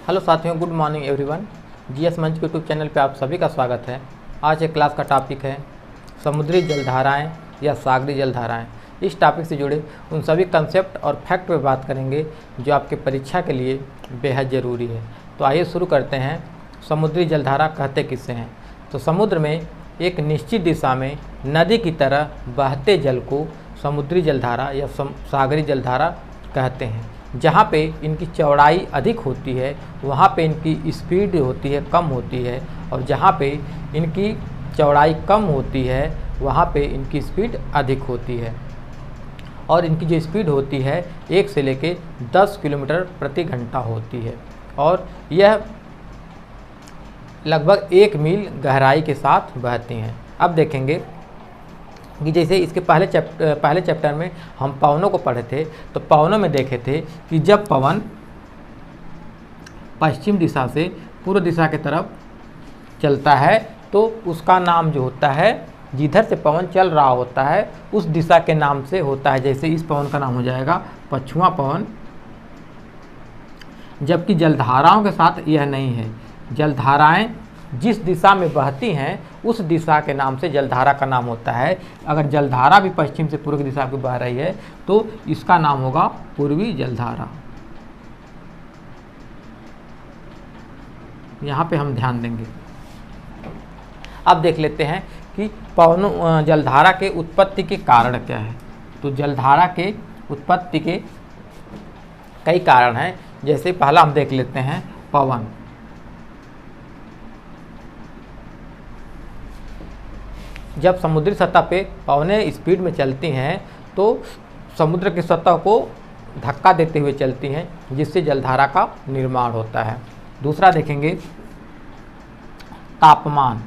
Hello साथियों, good morning everyone. GS मंच YouTube channel पे आप सभी का स्वागत है। आज एक क्लास का टॉपिक है समुद्री जलधाराएं या सागरी जलधाराएं। इस टॉपिक से जुड़े उन सभी कंसेप्ट और फैक्ट पे बात करेंगे जो आपके परीक्षा के लिए बेहद ज़रूरी है। तो आइए शुरू करते हैं। समुद्री जलधारा कहते किसे हैं? तो समुद्र में एक निश्चित दिशा में नदी की तरह बहते जल को समुद्री जलधारा या सागरी जलधारा कहते हैं। जहाँ पे इनकी चौड़ाई अधिक होती है वहाँ पे इनकी स्पीड होती है कम होती है, और जहाँ पे इनकी चौड़ाई कम होती है वहाँ पे इनकी स्पीड अधिक होती है। और इनकी जो स्पीड होती है 1 से लेके 10 किलोमीटर प्रति घंटा होती है, और यह लगभग 1 मील गहराई के साथ बहती हैं। अब देखेंगे कि जैसे इसके पहले चैप्टर में हम पवनों को पढ़े थे, तो पवनों में देखे थे कि जब पवन पश्चिम दिशा से पूर्व दिशा की तरफ चलता है तो उसका नाम जो होता है, जिधर से पवन चल रहा होता है उस दिशा के नाम से होता है। जैसे इस पवन का नाम हो जाएगा पछुआ पवन, जबकि जलधाराओं के साथ यह नहीं है। जलधाराएं जिस दिशा में बहती हैं उस दिशा के नाम से जलधारा का नाम होता है। अगर जलधारा भी पश्चिम से पूर्व की दिशा में बह रही है तो इसका नाम होगा पूर्वी जलधारा। यहाँ पे हम ध्यान देंगे। अब देख लेते हैं कि जलधारा के उत्पत्ति के कारण क्या है। तो जलधारा के उत्पत्ति के कई कारण हैं। जैसे पहला हम देख लेते हैं पवन। जब समुद्री सतह पे पवनें स्पीड में चलती हैं तो समुद्र की सतह को धक्का देते हुए चलती हैं, जिससे जलधारा का निर्माण होता है। दूसरा देखेंगे तापमान।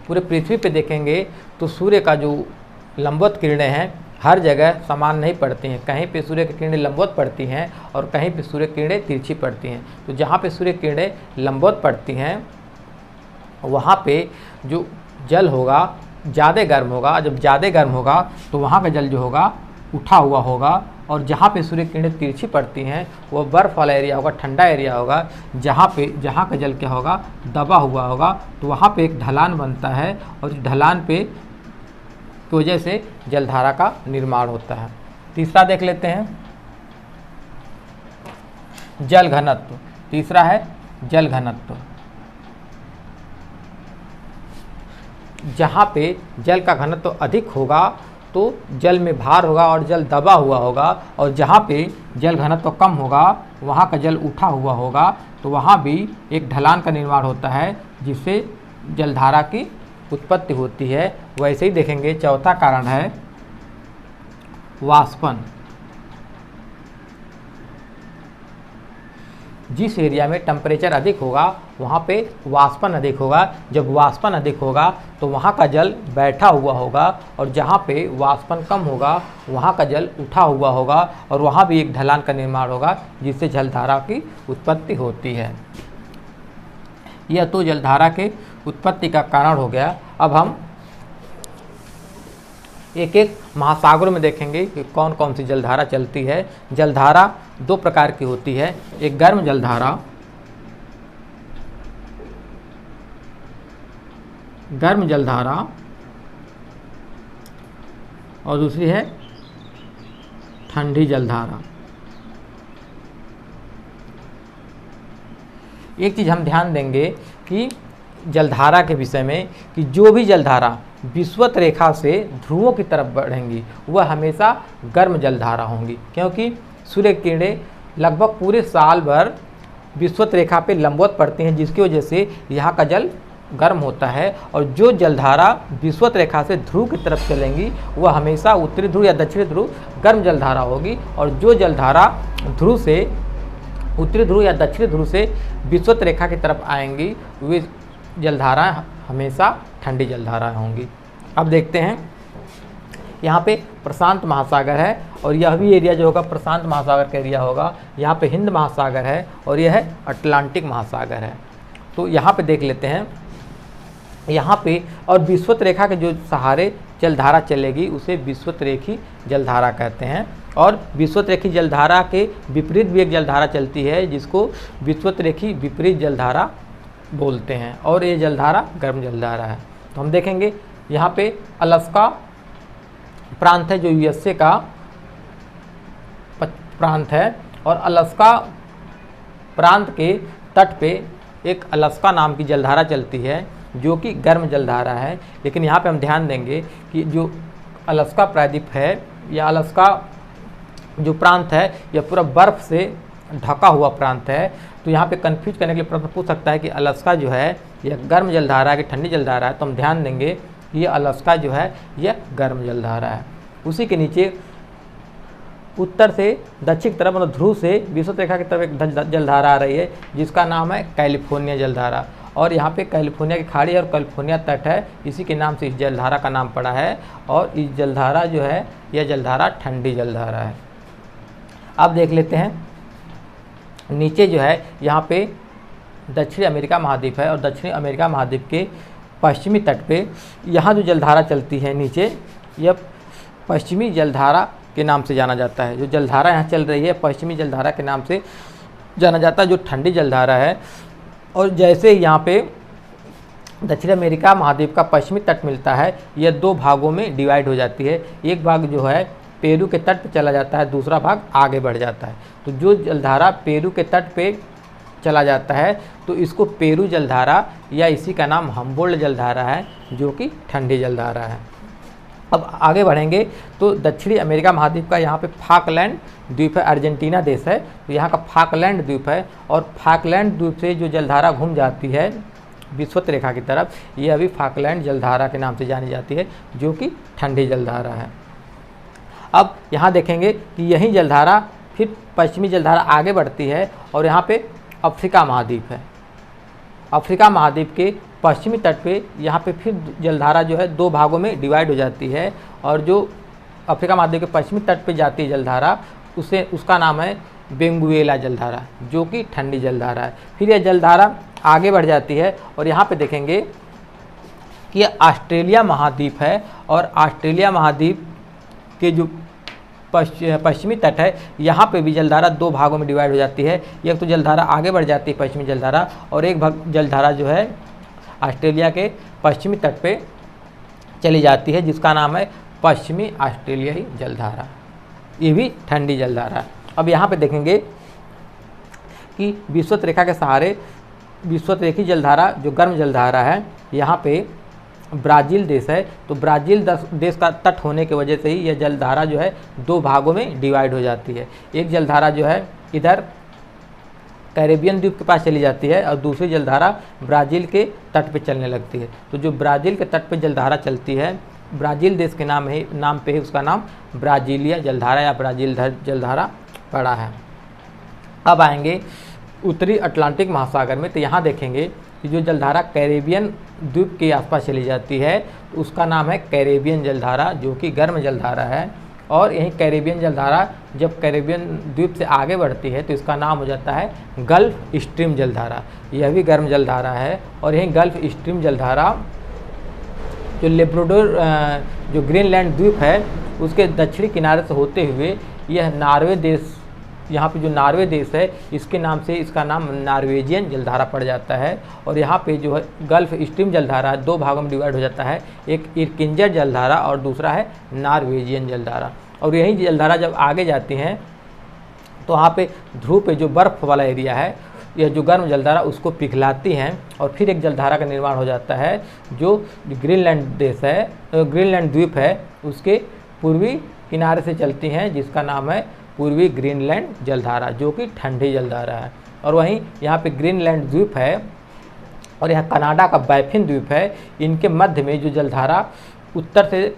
पूरे पृथ्वी पे देखेंगे तो सूर्य का जो लंबवत किरणें हैं हर जगह समान नहीं पड़ती हैं। कहीं पे सूर्य की किरणें लंबवत पड़ती हैं और कहीं पे सूर्य किरणें तिरछी पड़ती हैं। तो जहाँ पे सूर्य किरणें लंबवत पड़ती हैं वहाँ पे जो जल होगा ज़्यादा गर्म होगा। जब ज़्यादा गर्म होगा तो वहाँ का जल जो होगा उठा हुआ होगा, और जहाँ पे सूर्य किरणें तिरछी पड़ती हैं वो बर्फ़ वाला एरिया होगा, ठंडा एरिया होगा, जहाँ का जल क्या होगा, दबा हुआ होगा। तो वहाँ पे एक ढलान बनता है और इस ढलान पे की वजह से जलधारा का निर्माण होता है। तीसरा देख लेते हैं जल घनत्व। तीसरा है जल घनत्व। जहाँ पे जल का घनत्व अधिक होगा तो जल में भार होगा और जल दबा हुआ होगा, और जहाँ पे जल घनत्व कम होगा वहाँ का जल उठा हुआ होगा। तो वहाँ भी एक ढलान का निर्माण होता है जिससे जलधारा की उत्पत्ति होती है। वैसे ही देखेंगे चौथा कारण है वाष्पन। जिस एरिया में टेम्परेचर अधिक होगा वहाँ पे वाष्पन अधिक होगा। जब वाष्पन अधिक होगा तो वहाँ का जल बैठा हुआ होगा, और जहाँ पे वाष्पन कम होगा वहाँ का जल उठा हुआ होगा, और वहाँ भी एक ढलान का निर्माण होगा जिससे जलधारा की उत्पत्ति होती है। यह तो जलधारा के उत्पत्ति का कारण हो गया। अब हम एक एक महासागरों में देखेंगे कि कौन कौन सी जलधारा चलती है। जलधारा 2 प्रकार की होती है, एक गर्म जलधारा, गर्म जलधारा, और दूसरी है ठंडी जलधारा। एक चीज़ हम ध्यान देंगे कि जलधारा के विषय में कि जो भी जलधारा विषुवत रेखा से ध्रुवों की तरफ बढ़ेंगी वह हमेशा गर्म जलधारा होंगी, क्योंकि सूर्य की किरणें लगभग पूरे साल भर विषुवत रेखा पे लंबवत पड़ती हैं, जिसकी वजह से यहाँ का जल गर्म होता है। और जो जलधारा विषुवत रेखा से ध्रुव की तरफ चलेंगी वह हमेशा उत्तरी ध्रुव या दक्षिणी ध्रुव गर्म जलधारा होगी, और जो जलधारा ध्रुव से उत्तरी ध्रुव या दक्षिणी ध्रुव से विषुवत रेखा की तरफ आएंगी वे जलधाराएं हमेशा ठंडी जलधाराएं होंगी। अब देखते हैं यहाँ पे प्रशांत महासागर है, और यह भी एरिया जो होगा प्रशांत महासागर का एरिया होगा। यहाँ पे हिंद महासागर है और यह है अटलांटिक महासागर है। तो यहाँ पे देख लेते हैं यहाँ पे, और विषुवत रेखा के जो सहारे जलधारा चलेगी उसे विषुवत रेखी जलधारा कहते हैं। और विषुवत-रेखी जलधारा के विपरीत भी एक जलधारा चलती है जिसको विषुवत-रेखी विपरीत जलधारा बोलते हैं, और ये जलधारा गर्म जलधारा है। तो हम देखेंगे यहाँ पे अलास्का प्रांत है जो यूएसए का प्रांत है, और अलास्का प्रांत के तट पे एक अलास्का नाम की जलधारा चलती है जो कि गर्म जलधारा है। लेकिन यहाँ पे हम ध्यान देंगे कि जो अलास्का प्रायद्वीप है या अलास्का जो प्रांत है यह पूरा बर्फ़ से ढका हुआ प्रांत है। तो यहाँ पे कंफ्यूज करने के लिए प्रश्न पूछ सकता है कि अलास्का जो है यह गर्म जलधारा है कि ठंडी जलधारा है। तो हम ध्यान देंगे कि ये अलास्का जो है यह गर्म जलधारा है। उसी के नीचे उत्तर से दक्षिण की तरफ मतलब ध्रुव से विषुवत रेखा की तरफ एक जलधारा आ रही है जिसका नाम है कैलिफोर्निया जलधारा, और यहाँ पे कैलिफोर्निया की खाड़ी और कैलिफोर्निया तट है, इसी के नाम से इस जलधारा का नाम पड़ा है। और इस जलधारा जो है यह जलधारा ठंडी जलधारा है। अब देख लेते हैं नीचे जो है यहाँ पे दक्षिणी अमेरिका महाद्वीप है, और दक्षिणी अमेरिका महाद्वीप के पश्चिमी तट पे यहाँ जो जलधारा चलती है नीचे, यह पश्चिमी जलधारा के नाम से जाना जाता है। जो जलधारा यहाँ चल रही है पश्चिमी जलधारा के नाम से जाना जाता है, जो ठंडी जलधारा है। और जैसे ही यहाँ पे दक्षिण अमेरिका महाद्वीप का पश्चिमी तट मिलता है, यह दो भागों में डिवाइड हो जाती है। एक भाग जो है पेरू के तट पर चला जाता है, दूसरा भाग आगे बढ़ जाता है। तो जो जलधारा पेरू के तट पे चला जाता है तो इसको पेरू जलधारा या इसी का नाम हम्बोल्ट जलधारा है जो कि ठंडी जलधारा है। अब आगे बढ़ेंगे तो दक्षिणी अमेरिका महाद्वीप का यहाँ पे फाकलैंड द्वीप है, अर्जेंटीना देश है, तो यहाँ का फाकलैंड द्वीप है, और फाकलैंड द्वीप से जो जलधारा घूम जाती है विषुवत रेखा की तरफ, ये अभी फाकलैंड जलधारा के नाम से जानी जाती है जो कि ठंडी जलधारा है। अब यहाँ देखेंगे कि यही जलधारा फिर पश्चिमी जलधारा आगे बढ़ती है, और यहाँ पे अफ्रीका महाद्वीप है। अफ्रीका महाद्वीप के पश्चिमी तट पे यहाँ पे फिर जलधारा जो है दो भागों में डिवाइड हो जाती है, और जो अफ्रीका महाद्वीप के पश्चिमी तट पे जाती है जलधारा उसका नाम है बेंगुएला जलधारा जो कि ठंडी जलधारा है। फिर यह जलधारा आगे बढ़ जाती है, और यहाँ पे देखेंगे कि यह ऑस्ट्रेलिया महाद्वीप है, और ऑस्ट्रेलिया महाद्वीप के जो पश्चिमी तट है यहाँ पे भी जलधारा दो भागों में डिवाइड हो जाती है। एक तो जलधारा आगे बढ़ जाती है पश्चिमी जलधारा, और एक भाग जलधारा जो है ऑस्ट्रेलिया के पश्चिमी तट पे चली जाती है जिसका नाम है पश्चिमी ऑस्ट्रेलियाई जलधारा, ये भी ठंडी जलधारा है। अब यहाँ पे देखेंगे कि विषुवत रेखा के सहारे विषुवत रेखी जलधारा जो गर्म जलधारा है, यहाँ पे ब्राज़ील देश है, तो ब्राज़ील देश का तट होने की वजह से ही यह जलधारा जो है दो भागों में डिवाइड हो जाती है। एक जलधारा जो है इधर कैरेबियन द्वीप के पास चली जाती है, और दूसरी जलधारा ब्राज़ील के तट पे चलने लगती है। तो जो ब्राज़ील के तट पे जलधारा चलती है, ब्राज़ील देश के नाम पे ही उसका नाम ब्राज़ीलिया जलधारा या ब्राज़ील जलधारा पड़ा है। अब आएंगे उत्तरी अटलांटिक महासागर में, तो यहाँ देखेंगे कि जो जलधारा कैरेबियन द्वीप के आसपास चली जाती है तो उसका नाम है कैरेबियन जलधारा जो कि गर्म जलधारा है। और यही कैरेबियन जलधारा जब कैरेबियन द्वीप से आगे बढ़ती है तो इसका नाम हो जाता है गल्फ स्ट्रीम जलधारा, यह भी गर्म जलधारा है। और यही गल्फ स्ट्रीम जलधारा जो लेब्राडोर जो ग्रीनलैंड द्वीप है उसके दक्षिणी किनारे से होते हुए यह नॉर्वे देश, यहाँ पे जो नॉर्वे देश है इसके नाम से इसका नाम नॉर्वेजियन जलधारा पड़ जाता है। और यहाँ पे जो है गल्फ स्ट्रीम जलधारा दो भागों में डिवाइड हो जाता है, एक इरकिंजर जलधारा और दूसरा है नॉर्वेजियन जलधारा। और यही जलधारा जब आगे जाती हैं तो वहाँ पे ध्रुव पे जो बर्फ़ वाला एरिया है, यह जो गर्म जलधारा उसको पिघलाती हैं, और फिर एक जलधारा का निर्माण हो जाता है जो ग्रीनलैंड देश है, ग्रीनलैंड द्वीप है उसके पूर्वी किनारे से चलती हैं जिसका नाम है पूर्वी ग्रीनलैंड जलधारा जो कि ठंडी जलधारा है। और वहीं यहाँ पे ग्रीनलैंड द्वीप है और यह कनाडा का बैफिन द्वीप है, इनके मध्य में जो जलधारा उत्तर से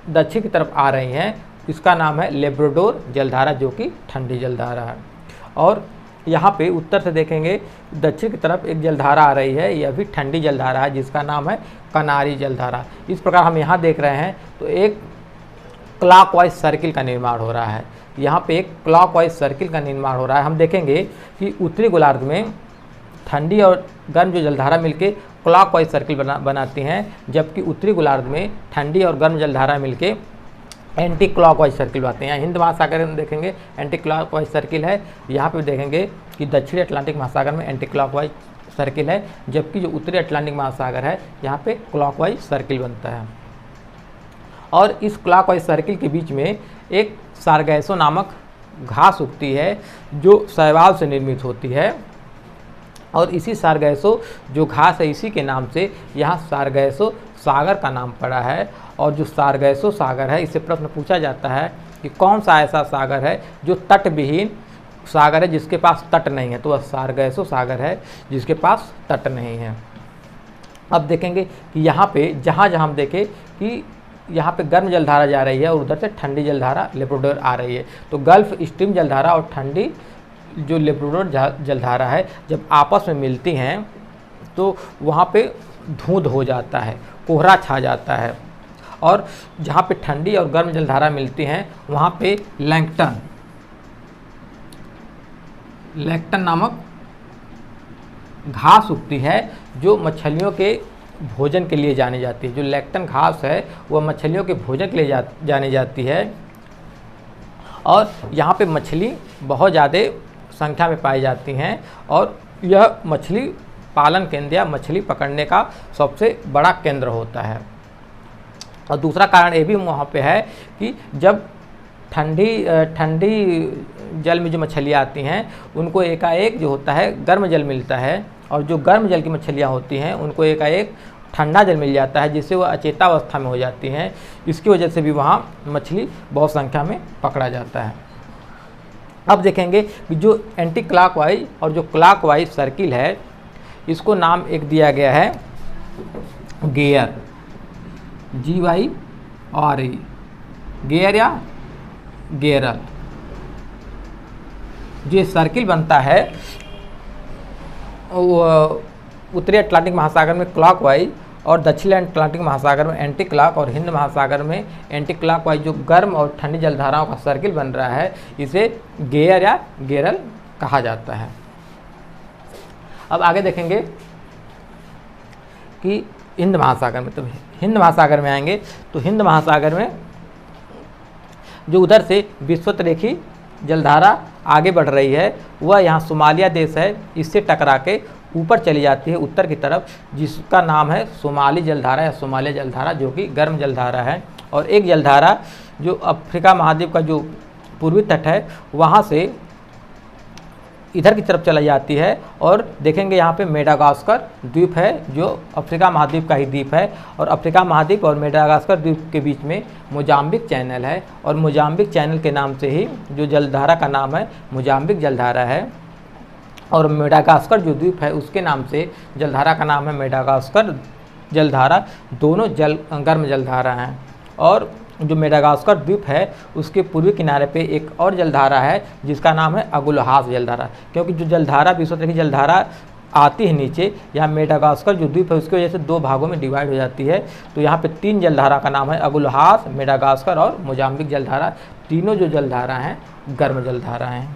दक्षिण की तरफ आ रही हैं इसका नाम है लेब्राडोर जलधारा जो कि ठंडी जलधारा है। और यहाँ पे उत्तर से देखेंगे दक्षिण की तरफ एक जलधारा आ रही है, यह भी ठंडी जलधारा है जिसका नाम है कनारी जलधारा। इस प्रकार हम यहाँ देख रहे हैं तो एक क्लॉकवाइज सर्किल का निर्माण हो रहा है, यहाँ पे एक क्लॉकवाइज सर्किल का निर्माण हो रहा है। हम देखेंगे कि उत्तरी गोलार्ध में ठंडी और गर्म जो जलधारा मिलके क्लॉकवाइज सर्किल बनाती हैं, जबकि उत्तरी गोलार्ध में ठंडी और गर्म जलधारा मिलके एंटी क्लॉकवाइज सर्किल आते हैं। यहाँ हिंद महासागर में देखेंगे एंटी क्लॉकवाइज सर्किल है, यहाँ पे देखेंगे कि दक्षिणी अटलांटिक महासागर में एंटी क्लॉकवाइज सर्किल है, जबकि जो उत्तरी अटलांटिक महासागर है यहाँ पे क्लॉकवाइज सर्किल बनता है। और इस क्लॉकवाइज सर्किल के बीच में एक सारगैसो नामक घास उगती है जो शैवाल से निर्मित होती है, और इसी सारगैसो जो घास है इसी के नाम से यहाँ सारगैसो सागर का नाम पड़ा है। और जो सारगैसो सागर है, इससे प्रश्न पूछा जाता है कि कौन सा ऐसा सागर है जो तटविहीन सागर है, जिसके पास तट नहीं है, तो वह सारगैसो सागर है जिसके पास तट नहीं है। अब देखेंगे कि यहाँ पे जहाँ जहाँ हम देखें कि यहाँ पे गर्म जलधारा जा रही है और उधर से ठंडी जलधारा लेब्राडोर आ रही है, तो गल्फ स्ट्रीम जलधारा और ठंडी जो लेब्राडोर जलधारा है जब आपस में मिलती हैं तो वहाँ पे धुंध हो जाता है, कोहरा छा जाता है। और जहाँ पे ठंडी और गर्म जलधारा मिलती हैं वहाँ पे लैक्टन नामक घास उगती है जो मछलियों के भोजन के लिए जानी जाती है। जो लैक्टन घास है वह मछलियों के भोजन के लिए जानी जाती है, और यहाँ पे मछली बहुत ज़्यादा संख्या में पाई जाती हैं, और यह मछली पालन केंद्र या मछली पकड़ने का सबसे बड़ा केंद्र होता है। और दूसरा कारण ये भी वहाँ पे है कि जब ठंडी जल में जो मछलियाँ आती हैं उनको एकाएक जो होता है गर्म जल मिलता है, और जो गर्म जल की मछलियाँ होती हैं उनको एकाएक ठंडा जल मिल जाता है, जिससे वह अचेतावस्था में हो जाती हैं। इसकी वजह से भी वहाँ मछली बहुत संख्या में पकड़ा जाता है। अब देखेंगे कि जो एंटी क्लॉकवाइज और जो क्लॉकवाइज सर्किल है इसको नाम एक दिया गया है गेयर, GYRE, गेयर या गेरल। जो सर्किल बनता है वो उत्तरी अटलांटिक महासागर में क्लॉकवाइज और दक्षिणी अटलांटिक महासागर में एंटी क्लॉक और हिंद महासागर में एंटी क्लॉकवाइज जो गर्म और ठंडी जलधाराओं का सर्किल बन रहा है इसे गेयर या गेरल कहा जाता है। अब आगे देखेंगे कि हिंद महासागर में, तो हिंद महासागर में आएंगे तो हिंद महासागर में जो उधर से विषुवतरेखी जलधारा आगे बढ़ रही है वह यहाँ सोमालिया देश है, इससे टकरा के ऊपर चली जाती है उत्तर की तरफ, जिसका नाम है सोमाली जलधारा या सोमालिया जलधारा, जो कि गर्म जलधारा है। और एक जलधारा जो अफ्रीका महाद्वीप का जो पूर्वी तट है वहाँ से इधर की तरफ चला जाती है, और देखेंगे यहाँ पे मेडागास्कर द्वीप है जो अफ्रीका महाद्वीप का ही द्वीप है, और अफ्रीका महाद्वीप और मेडागास्कर द्वीप के बीच में मोजाम्बिक चैनल है, और मोजाम्बिक चैनल के नाम से ही जो जलधारा का नाम है मोजाम्बिक जलधारा है, और मेडागास्कर जो द्वीप है उसके नाम से जलधारा का नाम है मेडागास्कर जलधारा। दोनों गर्म जलधारा हैं। और जो मेडागास्कर द्वीप है उसके पूर्वी किनारे पे एक और जलधारा है जिसका नाम है अगुलहास जलधारा, क्योंकि जो जलधारा विषुवतरेखी जलधारा आती है नीचे, यहाँ मेडागास्कर जो द्वीप है उसकी वजह से दो भागों में डिवाइड हो जाती है। तो यहाँ पे तीन जलधारा का नाम है अगुलहास, मेडागास्कर और मोजाम्बिक जलधारा। तीनों जो जलधारा हैं गर्म जलधारा हैं।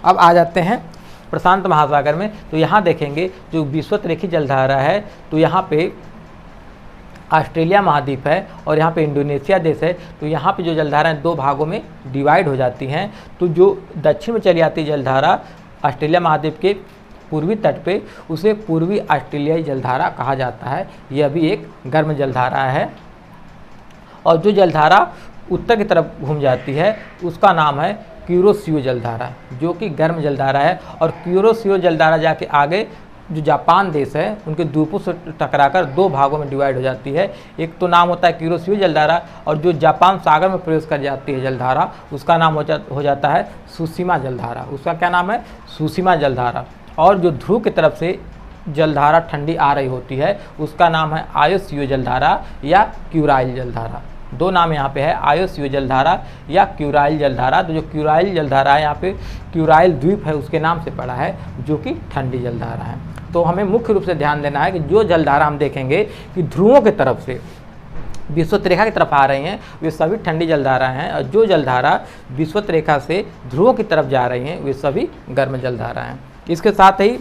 अब आ जाते हैं प्रशांत महासागर में, तो यहाँ देखेंगे जो विषुवतरेखी जलधारा है तो यहाँ पे ऑस्ट्रेलिया महाद्वीप है और यहाँ पे इंडोनेशिया देश है। तो यहाँ पे जो जलधाराएं दो भागों में डिवाइड हो जाती हैं। तो जो दक्षिण में चली आती जलधारा ऑस्ट्रेलिया महाद्वीप के पूर्वी तट पे उसे पूर्वी ऑस्ट्रेलियाई जलधारा कहा जाता है। यह भी एक गर्म जलधारा है। और जो जलधारा उत्तर की तरफ घूम जाती है उसका नाम है क्यूरोशियो जलधारा, जो कि गर्म जलधारा है। और क्यूरोशियो जलधारा जाके आगे जो जापान देश है उनके द्वीपों से टकराकर दो भागों में डिवाइड हो जाती है। एक तो नाम होता है क्यूरोशियो जलधारा, और जो जापान सागर में प्रवेश कर जाती है जलधारा उसका नाम हो जाता है सुशिमा जलधारा। उसका क्या नाम है? सुशिमा जलधारा। और जो ध्रुव की तरफ से जलधारा ठंडी आ रही होती है उसका नाम है आयोशियो जलधारा या क्यूराइल जलधारा। दो नाम यहाँ पे है, आयोशियो जलधारा या क्यूराइल जलधारा। तो जो क्यूराइल जलधारा है यहाँ पे क्यूराइल द्वीप है उसके नाम से पड़ा है, जो कि ठंडी जलधारा है। तो हमें मुख्य रूप से ध्यान देना है कि जो जलधारा हम देखेंगे कि ध्रुवों की तरफ से विषुवत रेखा की तरफ आ रही हैं वे सभी ठंडी जलधारा हैं, और जो जलधारा विषुवत रेखा से ध्रुवों की तरफ जा रही हैं वे सभी गर्म जलधारा हैं। इसके साथ ही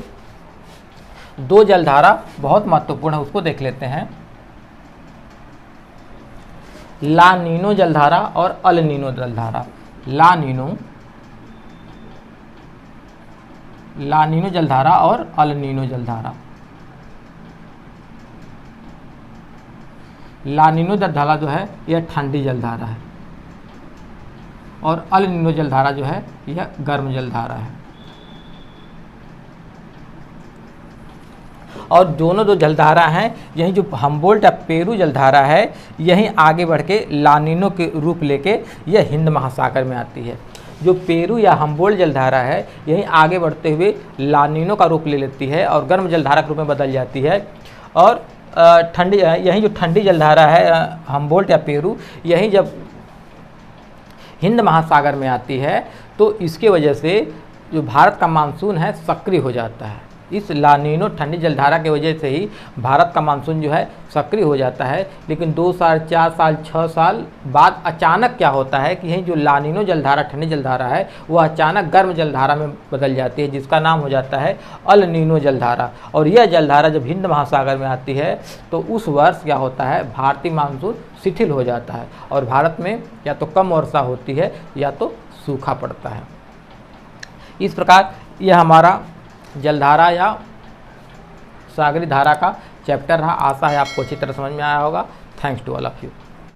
दो जलधारा बहुत महत्वपूर्ण है, उसको देख लेते हैं। ला नीनो जलधारा और अल नीनो जलधारा। ला नीनो जलधारा और अल नीनो जलधारा। ला नीनो जलधारा जो है यह ठंडी जलधारा है और अल नीनो जलधारा जो है यह गर्म जलधारा है। और दोनों जो जलधारा हैं, यही जो हम्बोल्ट या पेरू जलधारा है, यही आगे बढ़ के लानिनो के रूप लेके यह हिंद महासागर में आती है। जो पेरू या हम्बोल्ट जलधारा है, यही आगे बढ़ते हुए लानिनो का रूप ले लेती है और गर्म जलधारा के रूप में बदल जाती है। और ठंडी, यही जो ठंडी जलधारा है हम्बोल्ट या पेरू, यही जब हिंद महासागर में आती है तो इसके वजह से जो भारत का मानसून है सक्रिय हो जाता है। इस लानिनो ठंडी जलधारा की वजह से ही भारत का मानसून जो है सक्रिय हो जाता है। लेकिन 2 साल, 4 साल, 6 साल बाद अचानक क्या होता है कि यही जो लानिनो जलधारा ठंडी जलधारा है वो अचानक गर्म जलधारा में बदल जाती है, जिसका नाम हो जाता है अल नीनो जलधारा। और यह जलधारा जब हिंद महासागर में आती है तो उस वर्ष क्या होता है, भारतीय मानसून शिथिल हो जाता है और भारत में या तो कम वर्षा होती है या तो सूखा पड़ता है। इस प्रकार यह हमारा जलधारा या सागरी धारा का चैप्टर रहा। आशा है आपको अच्छी तरह समझ में आया होगा। Thanks to all of you.